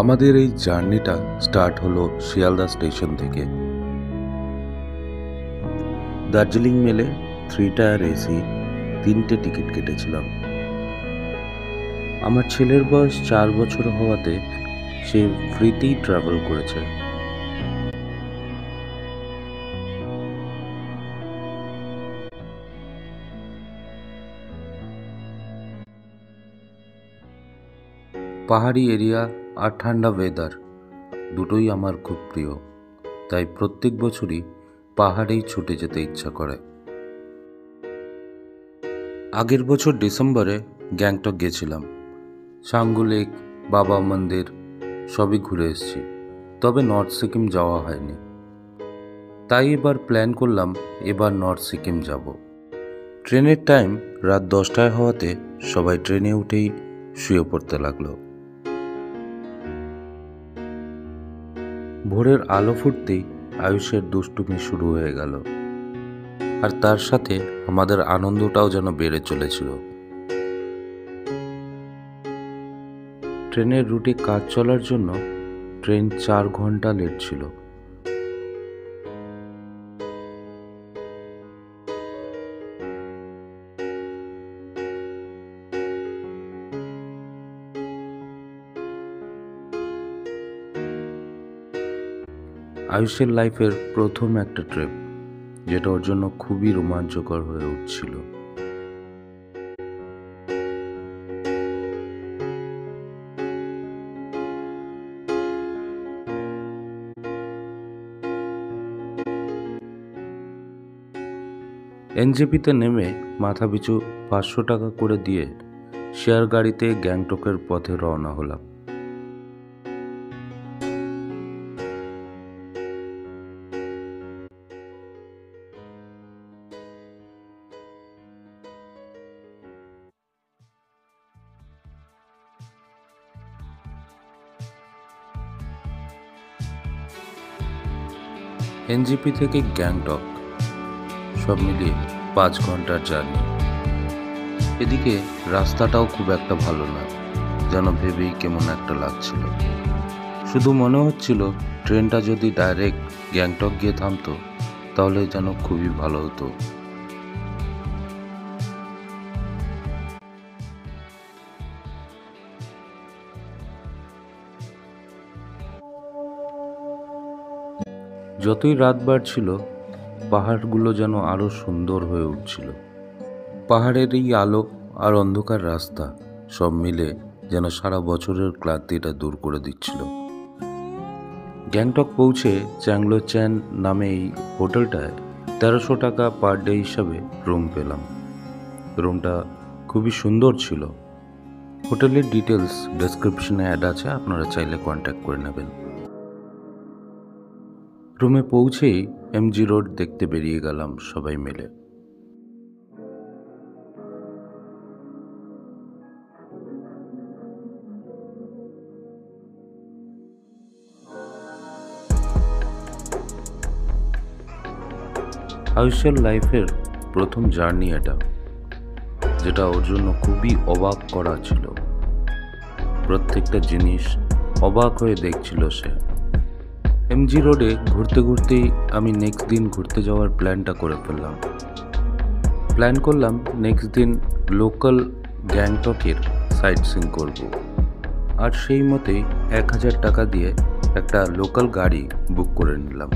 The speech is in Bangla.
আমাদের এই জার্নিটা স্টার্ট হলো শিয়ালদা স্টেশন থেকে। দার্জিলিং মেলে 3 টায়ার এসি 3টে টিকিট কেটেছিলাম। আমার ছেলের বয়স 4 বছর হওয়াতে সে ফ্রিতেই ট্রাভেল করেছে। পাহাড়ি এরিয়া আর ঠান্ডা ওয়েদার দুটোই আমার খুব প্রিয়, তাই প্রত্যেক বছরই পাহাড়েই ছুটে যেতে ইচ্ছা করে। আগের বছর ডিসেম্বরে গ্যাংটক গেছিলাম। সাঙ্গু লেক, বাবা মন্দির সবই ঘুরে এসেছি, তবে নর্থ সিকিম যাওয়া হয়নি। তাই এবার প্ল্যান করলাম এবার নর্থ সিকিম যাব। ট্রেনের টাইম রাত 10টায় হওয়াতে সবাই ট্রেনে উঠেই শুয়ে পড়তে লাগলো। ভোরের আলো ফুটতেই আয়ুষের দুষ্টুমি শুরু হয়ে গেল, আর তার সাথে আমাদের আনন্দটাও যেন বেড়ে চলেছিল। ট্রেনের রুটে কাজ চলার জন্য ট্রেন 4 ঘন্টা লেট ছিল। আয়ুষের লাইফের প্রথম একটা ট্রিপ, যেটা ওর জন্য খুবই রোমাঞ্চকর হয়ে উঠছিল। এনজেপিতে নেমে মাথাপিছু 500 টাকা করে দিয়ে শেয়ার গাড়িতে গ্যাংটকের পথে রওনা হলাম। এনজেপি থেকে গ্যাংটক সব মিলিয়ে 5 ঘন্টার জার্নি। এদিকে রাস্তাটাও খুব একটা ভালো না, যেন ভেবেই কেমন একটা লাগছিল। শুধু মনে হচ্ছিল ট্রেনটা যদি ডাইরেক্ট গ্যাংটক গিয়ে থামতো তাহলে যেন খুবই ভালো হতো। যতই রাত বাড়ছিল পাহাড়গুলো যেন আরো সুন্দর হয়ে উঠছিল। পাহাড়ের এই আলো আর অন্ধকার রাস্তা সব মিলে যেন সারা বছরের ক্লান্তিটা দূর করে দিচ্ছিল। গ্যাংটক পৌঁছে চ্যাংলো চ্যান নামে এই হোটেলটায় 1300 টাকা পার ডে হিসাবে রুম পেলাম। রুমটা খুবই সুন্দর ছিল। হোটেলের ডিটেলস ডেসক্রিপশনে অ্যাড আছে, আপনারা চাইলে কন্ট্যাক্ট করে নেবেন। রুমে পৌঁছেই এমজি রোড দেখতে বেরিয়ে গেলাম সবাই মিলে। আয়ুষের লাইফের প্রথম জার্নি এটা, যেটা ওর জন্য খুবই অবাক করা ছিল। প্রত্যেকটা জিনিস অবাক হয়ে দেখছিল সে। এমজি রোডে ঘুরতে ঘুরতেই আমি নেক্সট দিন ঘুরতে যাওয়ার প্ল্যানটা করে ফেললাম। প্ল্যান করলাম নেক্সট দিন লোকাল গ্যাংটকের সাইট সিং করব, আর সেই মতেই 1000 টাকা দিয়ে একটা লোকাল গাড়ি বুক করে নিলাম।